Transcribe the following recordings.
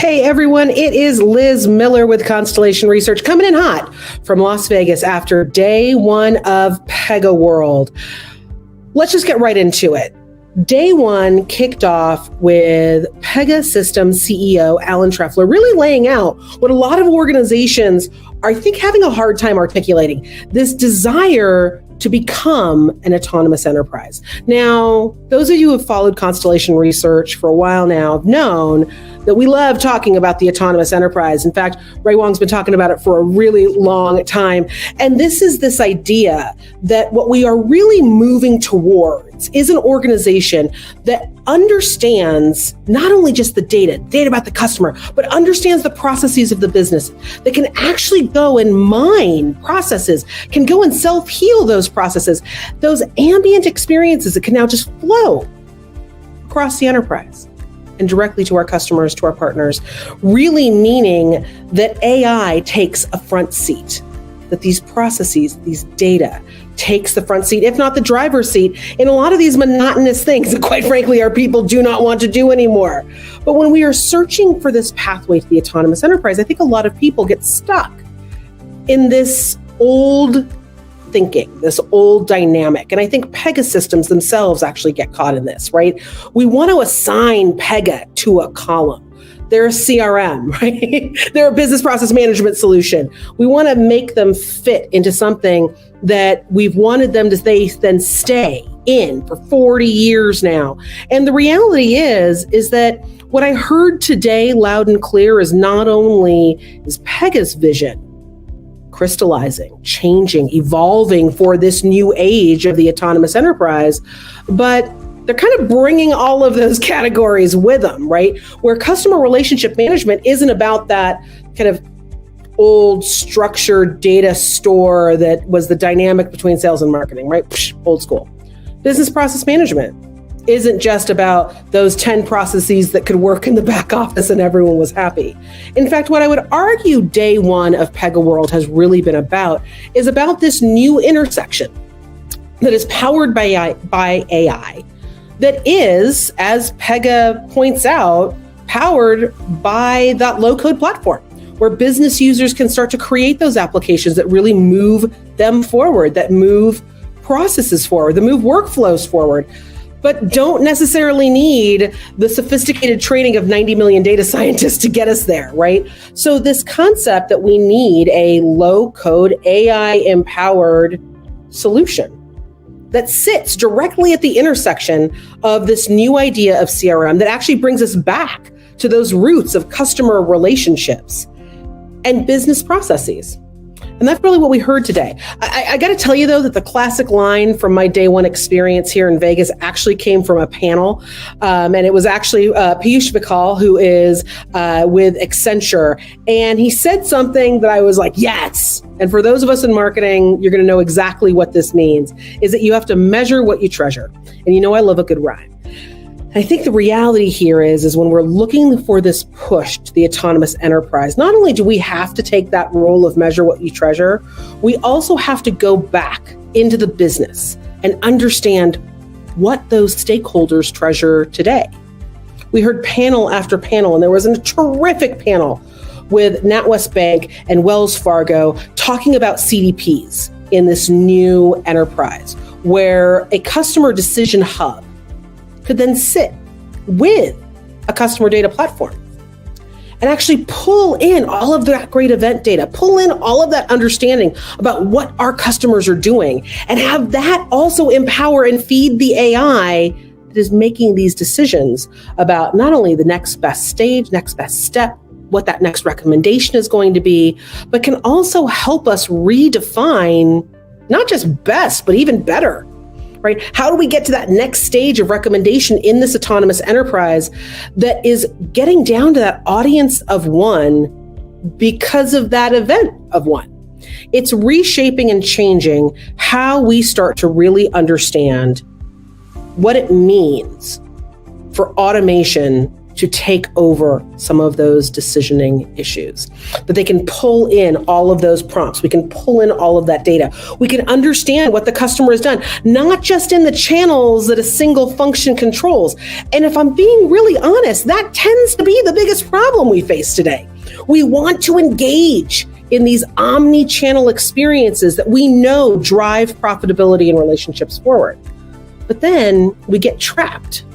Hey everyone, it is Liz Miller with Constellation Research coming in hot from Las Vegas after day one of PegaWorld. Let's just get right into it. Day one kicked off with Pega Systems CEO Alan Trefler really laying out what a lot of organizations are, I think, having a hard time articulating, this desire to become an autonomous enterprise. Now, those of you who have followed Constellation Research for a while now have known that we love talking about the autonomous enterprise. In fact, Ray Wong's been talking about it for a really long time. And this is this idea that what we are really moving towards is an organization that understands not only just the data about the customer, but understands the processes of the business, that can actually go and mine processes, can go and self-heal those processes, those ambient experiences that can now just flow across the enterprise and directly to our customers, to our partners, really meaning that AI takes a front seat, that these processes, these data takes the front seat, if not the driver's seat, in a lot of these monotonous things that, quite frankly, our people do not want to do anymore. But when we are searching for this pathway to the autonomous enterprise, I think a lot of people get stuck in this old thinking, this old dynamic. And I think Pega Systems themselves actually get caught in this, right? We want to assign Pega to a column. They're a CRM, right? They're a business process management solution. We want to make them fit into something that we've wanted them to then stay in for 40 years now. And the reality is that what I heard today loud and clear is not only is Pega's vision crystallizing, changing, evolving for this new age of the autonomous enterprise, but they're kind of bringing all of those categories with them, right? Where customer relationship management isn't about that kind of old structured data store that was the dynamic between sales and marketing, right? Psh, old school. Business process management isn't just about those 10 processes that could work in the back office and everyone was happy. In fact, what I would argue day one of PegaWorld has really been about is about this new intersection that is powered by AI, that is, as Pega points out, powered by that low-code platform, where business users can start to create those applications that really move them forward, that move processes forward, that move workflows forward, but don't necessarily need the sophisticated training of 90 million data scientists to get us there, right? So this concept that we need a low-code, AI-empowered solution that sits directly at the intersection of this new idea of CRM that actually brings us back to those roots of customer relationships and business processes. And that's really what we heard today. I got to tell you, though, that the classic line from my day one experience here in Vegas actually came from a panel. And it was actually Piyush Vikal, who is with Accenture. And he said something that I was like, yes. And for those of us in marketing, you're going to know exactly what this means, is that you have to measure what you treasure. And you know I love a good rhyme. I think the reality here is when we're looking for this push to the autonomous enterprise, not only do we have to take that role of measure what you treasure, we also have to go back into the business and understand what those stakeholders treasure today. We heard panel after panel, and there was a terrific panel with NatWest Bank and Wells Fargo talking about CDPs in this new enterprise, where a customer decision hub could then sit with a customer data platform and actually pull in all of that great event data, pull in all of that understanding about what our customers are doing, and have that also empower and feed the AI that is making these decisions about not only the next best stage, next best step, what that next recommendation is going to be, but can also help us redefine not just best, but even better. Right? How do we get to that next stage of recommendation in this autonomous enterprise that is getting down to that audience of one because of that event of one? It's reshaping and changing how we start to really understand what it means for automation to take over some of those decisioning issues, that they can pull in all of those prompts. We can pull in all of that data. We can understand what the customer has done, not just in the channels that a single function controls. And if I'm being really honest, that tends to be the biggest problem we face today. We want to engage in these omni-channel experiences that we know drive profitability and relationships forward. But then we get trapped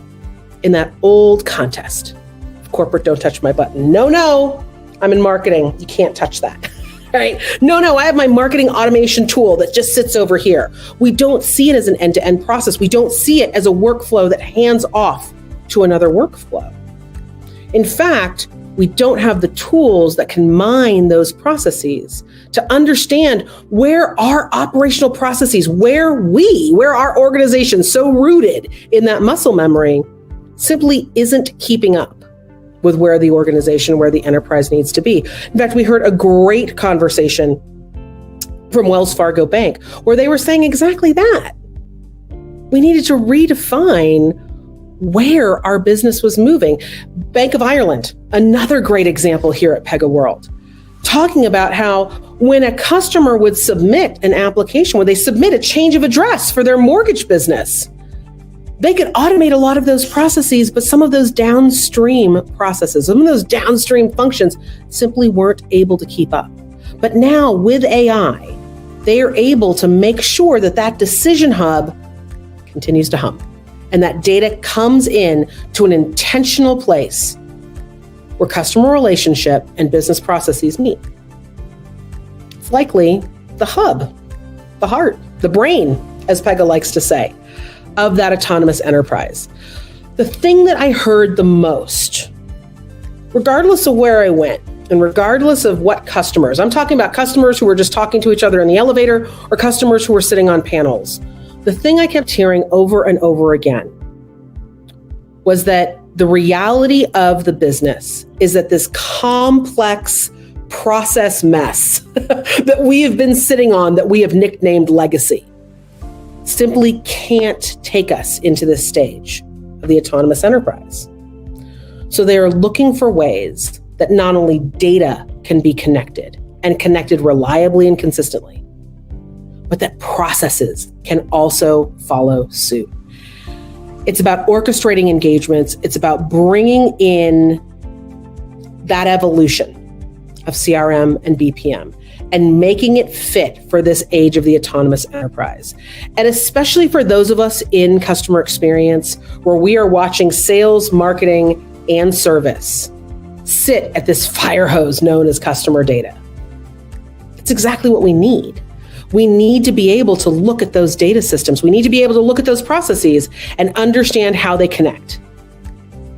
in that old contest. Corporate, don't touch my button. No, I'm in marketing. You can't touch that. Right? No, I have my marketing automation tool that just sits over here. We don't see it as an end-to-end process. We don't see it as a workflow that hands off to another workflow. In fact, we don't have the tools that can mine those processes to understand where our operational processes, where our organization, so rooted in that muscle memory, simply isn't keeping up with where the organization, where the enterprise needs to be. In fact, we heard a great conversation from Wells Fargo Bank where they were saying exactly that. We needed to redefine where our business was moving. Bank of Ireland, another great example here at PegaWorld, talking about how when a customer would submit an application, when they submit a change of address for their mortgage business, they could automate a lot of those processes, but some of those downstream processes, some of those downstream functions simply weren't able to keep up. But now with AI, they are able to make sure that that decision hub continues to hum and that data comes in to an intentional place where customer relationship and business processes meet. It's likely the hub, the heart, the brain, as Pega likes to say, of that autonomous enterprise. The thing that I heard the most, regardless of where I went and regardless of what customers, I'm talking about customers who were just talking to each other in the elevator or customers who were sitting on panels. The thing I kept hearing over and over again was that the reality of the business is that this complex process mess that we have been sitting on, that we have nicknamed legacy, simply can't take us into this stage of the autonomous enterprise. So they are looking for ways that not only data can be connected and connected reliably and consistently, but that processes can also follow suit. It's about orchestrating engagements. It's about bringing in that evolution of CRM and BPM and making it fit for this age of the autonomous enterprise. And especially for those of us in customer experience, where we are watching sales, marketing, and service sit at this fire hose known as customer data. It's exactly what we need. We need to be able to look at those data systems. We need to be able to look at those processes and understand how they connect.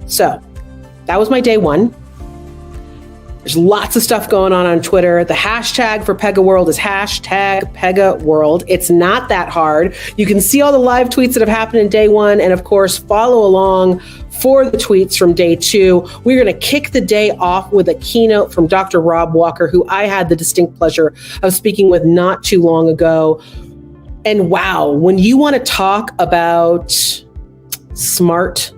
So that was my day one. There's lots of stuff going on Twitter. The hashtag for PegaWorld is hashtag PegaWorld. It's not that hard. You can see all the live tweets that have happened in day one, and of course, follow along for the tweets from day two. We're going to kick the day off with a keynote from Dr. Rob Walker, who I had the distinct pleasure of speaking with not too long ago. And wow, when you want to talk about smart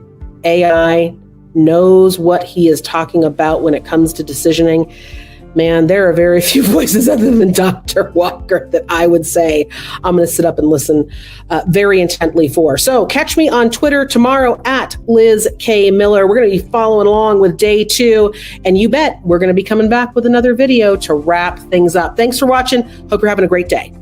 AI, knows what he is talking about when it comes to decisioning, man, there are very few voices other than Dr. Walker that I would say I'm going to sit up and listen very intently for. So catch me on Twitter tomorrow at Liz K. Miller. We're going to be following along with day two, and you bet we're going to be coming back with another video to wrap things up. Thanks for watching. Hope you're having a great day.